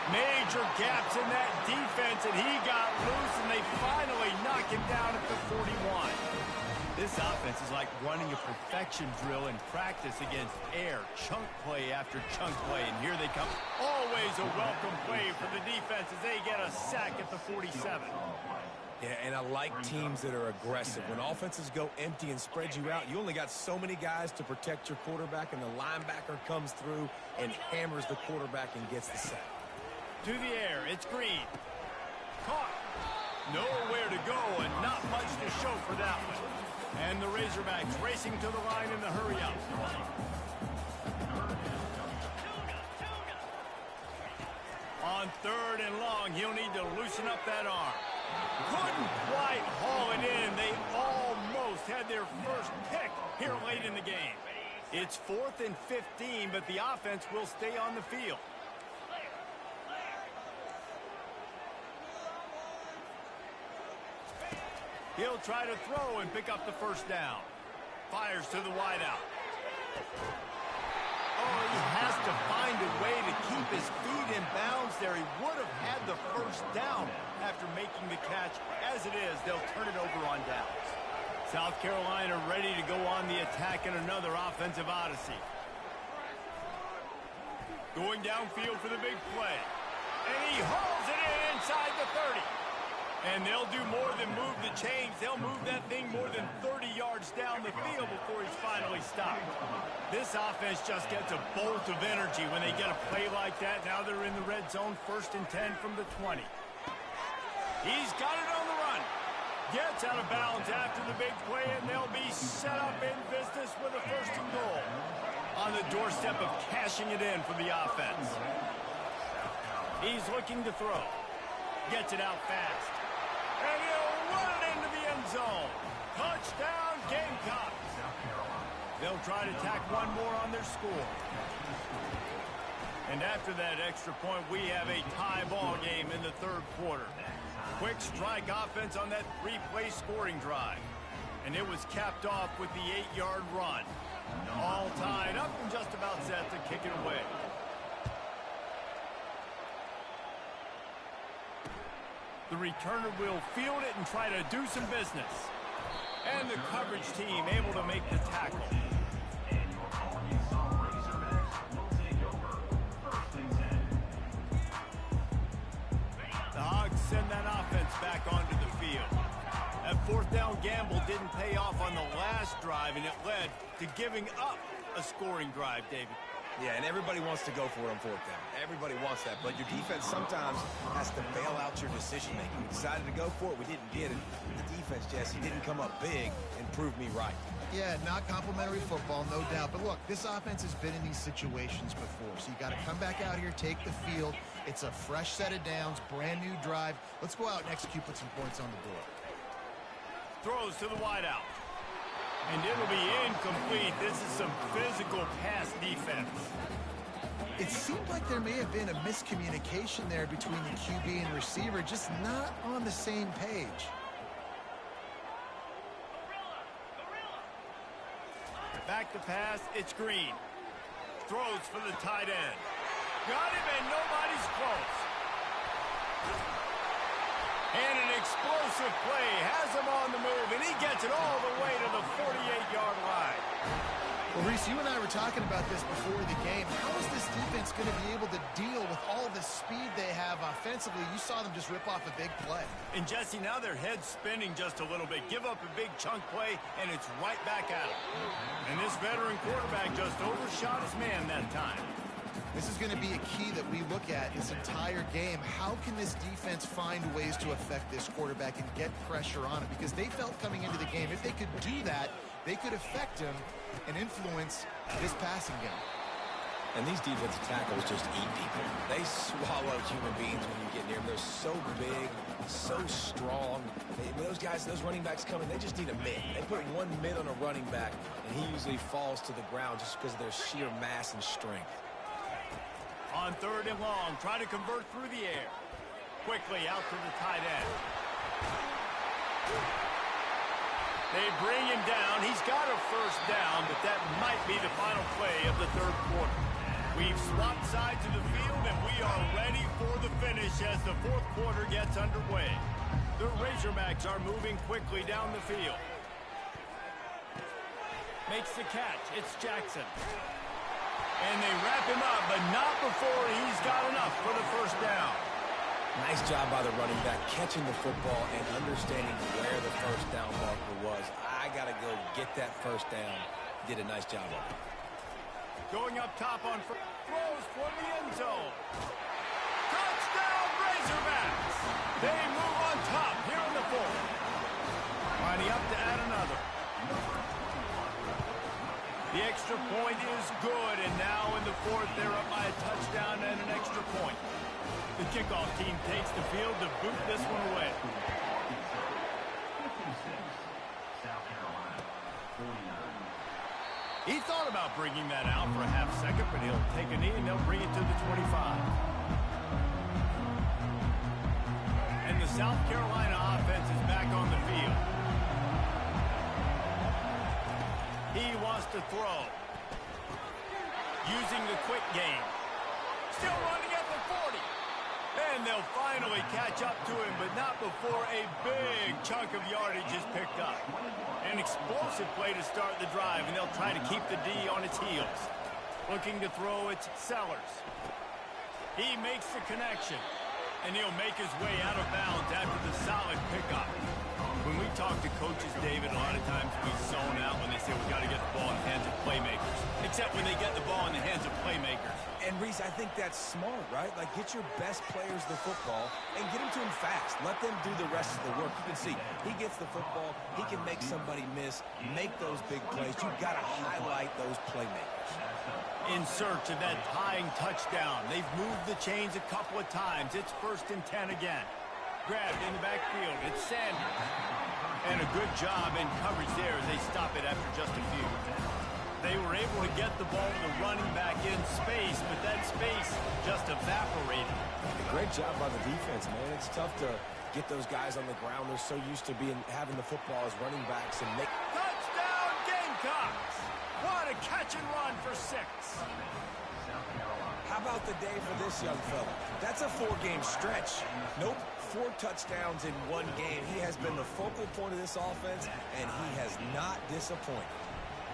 Major gaps in that defense, and he got loose, and they finally knock him down at the 41. This offense is like running a perfection drill in practice against air. Chunk play after chunk play, and here they come. Always a welcome play for the defense as they get a sack at the 47. Yeah, and I like teams that are aggressive. When offenses go empty and spread you out, you only got so many guys to protect your quarterback, and the linebacker comes through and hammers the quarterback and gets the sack. To the air, it's Green. Caught. Nowhere to go, and not much to show for that one. And the Razorbacks racing to the line in the hurry-up. On third and long, he'll need to loosen up that arm. Couldn't quite haul it in. They almost had their first pick here late in the game. It's 4th and 15, but the offense will stay on the field. He'll try to throw and pick up the first down. Fires to the wideout. Oh, he has to find a way to keep his feet in bounds there. He would have had the first down after making the catch. As it is, they'll turn it over on downs. South Carolina ready to go on the attack in another offensive odyssey. Going downfield for the big play. And he hauls it in inside the 30. And they'll do more than move the chains. They'll move that thing more than 30 yards down the field before he's finally stopped. This offense just gets a bolt of energy when they get a play like that. Now they're in the red zone, 1st and 10 from the 20. He's got it on the run. Gets out of bounds after the big play, and they'll be set up in business with a 1st and goal. On the doorstep of cashing it in for the offense. He's looking to throw. Gets it out fast. And he'll run it into the end zone. Touchdown, Gamecocks. They'll try to tack one more on their score. And after that extra point, we have a tie ball game in the 3rd quarter. Quick strike offense on that 3-play scoring drive. And it was capped off with the 8-yard run. All tied up and just about set to kick it away. The returner will field it and try to do some business. And the coverage team able to make the tackle. The Hogs send that offense back onto the field. That 4th down gamble didn't pay off on the last drive, and it led to giving up a scoring drive, David. Yeah, and everybody wants to go for it on 4th down. Everybody wants that, but your defense sometimes has to bail out your decision-making. We decided to go for it. We didn't get it. The defense, Jesse, didn't come up big and prove me right. Yeah, not complimentary football, no doubt. But look, this offense has been in these situations before, so you got to come back out here, take the field. It's a fresh set of downs, brand new drive. Let's go out and execute, put some points on the board. Throws to the wideout. And it'll be incomplete. This is some physical pass defense. It seemed like there may have been a miscommunication there between the QB and receiver, just not on the same page. Back to pass, it's Green. Throws for the tight end. Got him, and nobody's close. And an explosive play has him on the move, and he gets it all the way to the 48-yard line. Well, Reese, you and I were talking about this before the game. How is this defense going to be able to deal with all the speed they have offensively? You saw them just rip off a big play. And, Jesse, now their head's spinning just a little bit. Give up a big chunk play, and it's right back at him. And this veteran quarterback just overshot his man that time. This is going to be a key that we look at this entire game. How can this defense find ways to affect this quarterback and get pressure on him? Because they felt coming into the game, if they could do that, they could affect him and influence his passing game. And these defensive tackles just eat people. They swallow human beings when you get near them. They're so big, so strong. When those guys, those running backs come in, they just need a mid. They put one mid on a running back, and he usually falls to the ground just because of their sheer mass and strength. On 3rd and long, try to convert through the air. Quickly out to the tight end. They bring him down. He's got a first down, but that might be the final play of the 3rd quarter. We've swapped sides of the field, and we are ready for the finish as the 4th quarter gets underway. The Razorbacks are moving quickly down the field. Makes the catch. It's Jackson. And they wrap him up, but not before he's got enough for the first down. Nice job by the running back catching the football and understanding where the first down marker was. I got to go get that first down. Did a nice job of it. Going up top on throws for the end zone. Touchdown Razorbacks! They move on top here in the 4th. Lining up to add another. The extra point is good, and now in the 4th, they're up by a touchdown and an extra point. The kickoff team takes the field to boot this one away. 56, South Carolina, 49. He thought about bringing that out for a half second, but he'll take a knee and they'll bring it to the 25. And the South Carolina offense is back on the field. He wants to throw. Using the quick game. Still running at the 40. And they'll finally catch up to him, but not before a big chunk of yardage is picked up. An explosive play to start the drive, and they'll try to keep the D on its heels. Looking to throw, it's Sellers. He makes the connection, and he'll make his way out of bounds after the solid pickup. When we talk to coaches, David, a lot of times we zone out when they say we got to get the ball in the hands of playmakers. Except when they get the ball in the hands of playmakers. And, Reese, I think that's smart, right? Like, get your best players the football and get them to him fast. Let them do the rest of the work. You can see, he gets the football, he can make somebody miss, make those big plays. You've got to highlight those playmakers. In search of that tying touchdown. They've moved the chains a couple of times. It's 1st and 10 again. Grabbed in the backfield. It's Sanders. And a good job in coverage there as they stop it after just a few. They were able to get the ball to the running back in space, but that space just evaporated. Great job by the defense, man. It's tough to get those guys on the ground. They're so used to having the football as running backs and make... Touchdown Gamecocks! What a catch and run for 6. How about the day for this young fella? That's a 4-game stretch. Nope, 4 touchdowns in 1 game. He has been the focal point of this offense, and he has not disappointed.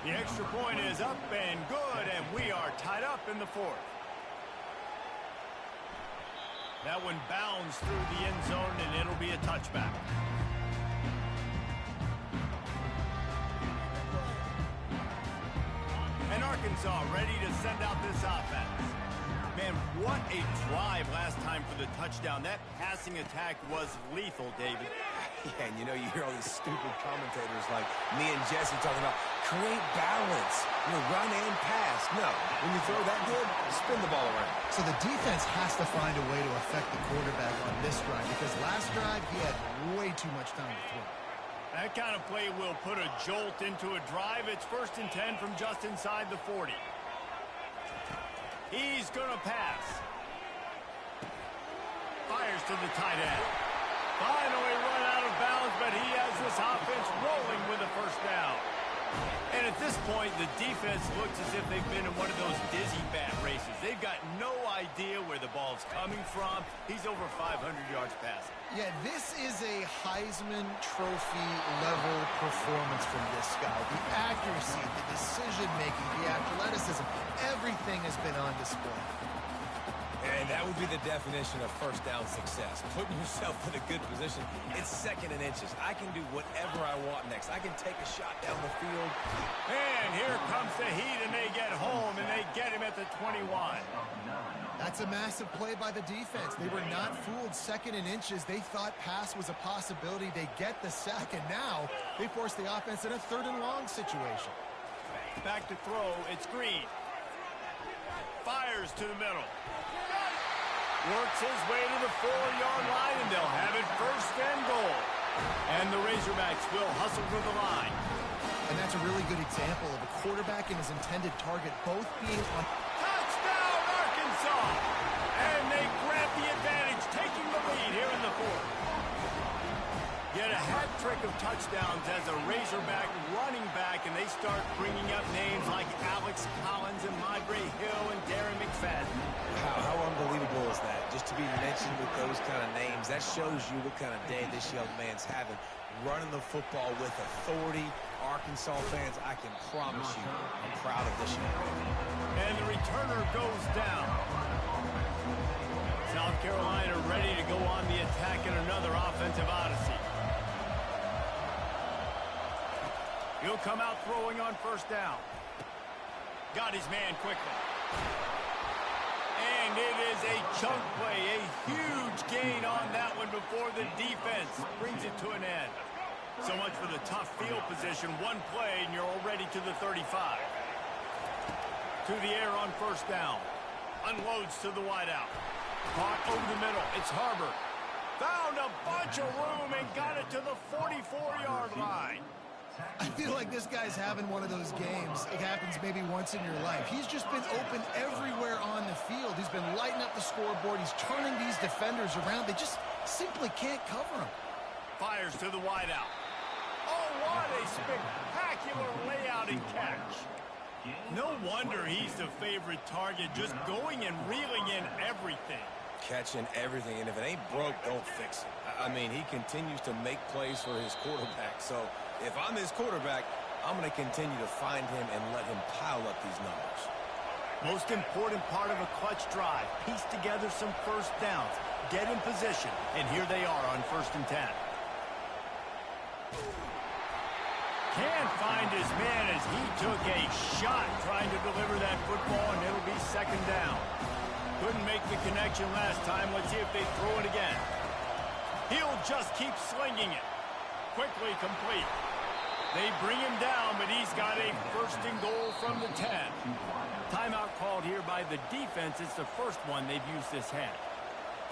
The extra point is up and good, and we are tied up in the 4th. That one bounds through the end zone, and it'll be a touchback. And Arkansas ready to send out this offense. Man, what a drive last time for the touchdown. That passing attack was lethal, David. Yeah, and you hear all these stupid commentators like me and Jesse talking about create balance, run and pass. No, when you throw that good, spin the ball around. So the defense has to find a way to affect the quarterback on this drive because last drive he had way too much time to throw. That kind of play will put a jolt into a drive. It's 1st and 10 from just inside the 40. He's going to pass. Fires to the tight end. Finally run out of bounds, but he has this offense rolling with a first down. And at this point, the defense looks as if they've been in one of those dizzy bat races. They've got no idea where the ball's coming from. He's over 500 yards passing. Yeah, this is a Heisman Trophy level performance from this guy. The accuracy, the decision-making, the athleticism, everything has been on display. And that would be the definition of first down success. Putting yourself in a good position. It's 2nd and inches. I can do whatever I want next. I can take a shot down the field. And here comes the heat, and they get home, and they get him at the 21. That's a massive play by the defense. They were not fooled. 2nd and inches. They thought pass was a possibility. They get the sack, and now they force the offense in a 3rd and long situation. Back to throw. It's Green. Fires to the middle. Works his way to the 4-yard line, and they'll have it 1st and goal. And the Razorbacks will hustle to the line. And that's a really good example of a quarterback and his intended target both being on. Touchdown, Arkansas! And they grab the advantage, taking the lead here in the 4th. Get a hat trick of touchdowns as a Razorback running back, and they start bringing up names like Alex Collins and Madre Hill and Darren McFadden. How unbelievable is that? Just to be mentioned with those kind of names, that shows you what kind of day this young man's having. Running the football with authority. Arkansas fans, I can promise you, I'm proud of this young man. And the returner goes down. South Carolina ready to go on the attack in another offensive odyssey. He'll come out throwing on 1st down. Got his man quickly. And it is a chunk play, a huge gain on that one before the defense brings it to an end. So much for the tough field position. One play and you're already to the 35. To the air on 1st down. Unloads to the wideout. Caught over the middle. It's Harbor. Found a bunch of room and got it to the 44-yard line. I feel like this guy's having one of those games. It happens maybe once in your life. He's just been open everywhere on the field. He's been lighting up the scoreboard. He's turning these defenders around. They just simply can't cover him. Fires to the wideout. Oh, what a spectacular layout and catch. No wonder he's the favorite target, just going and reeling in everything. Catching everything, and if it ain't broke, don't fix it. I mean, he continues to make plays for his quarterback, so if I'm his quarterback, I'm going to continue to find him and let him pile up these numbers. Most important part of a clutch drive, piece together some 1st downs, get in position, and here they are on 1st and 10. Can't find his man as he took a shot trying to deliver that football, and it'll be 2nd down. Couldn't make the connection last time. Let's see if they throw it again. He'll just keep slinging it. Quickly complete. They bring him down, but he's got a 1st and goal from the 10. Timeout called here by the defense. It's the first one they've used this half.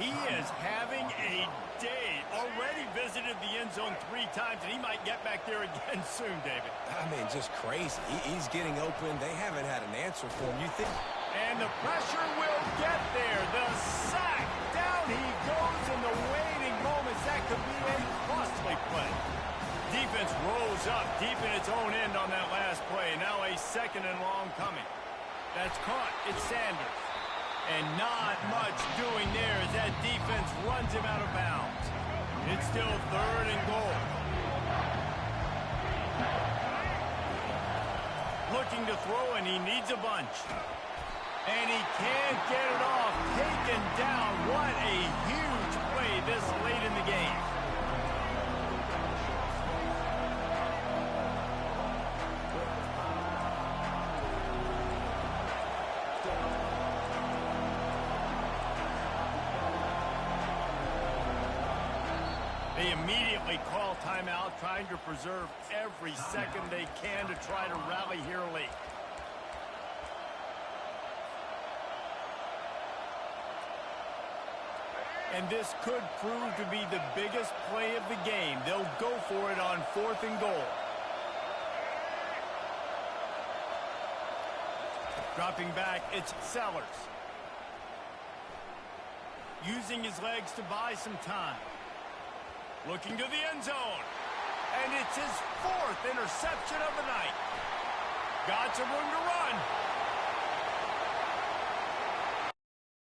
He is having a day. Already visited the end zone 3 times, and he might get back there again soon, David. I mean, just crazy. He's getting open. They haven't had an answer for him. You think? And the pressure will get there. The sack. Down he goes in the waiting moments. That could be a costly play. Defense rolls up deep in its own end on that last play. Now a 2nd and long coming. That's caught. It's Sanders. And not much doing there as that defense runs him out of bounds. It's still 3rd and goal. Looking to throw, and he needs a bunch. And he can't get it off. Taken down. What a huge play this late in the game. They immediately call timeout, trying to preserve every second they can to try to rally here late. And this could prove to be the biggest play of the game. They'll go for it on 4th and goal. Dropping back, it's Sellers. Using his legs to buy some time. Looking to the end zone. And it's his 4th interception of the night. Got some room to run.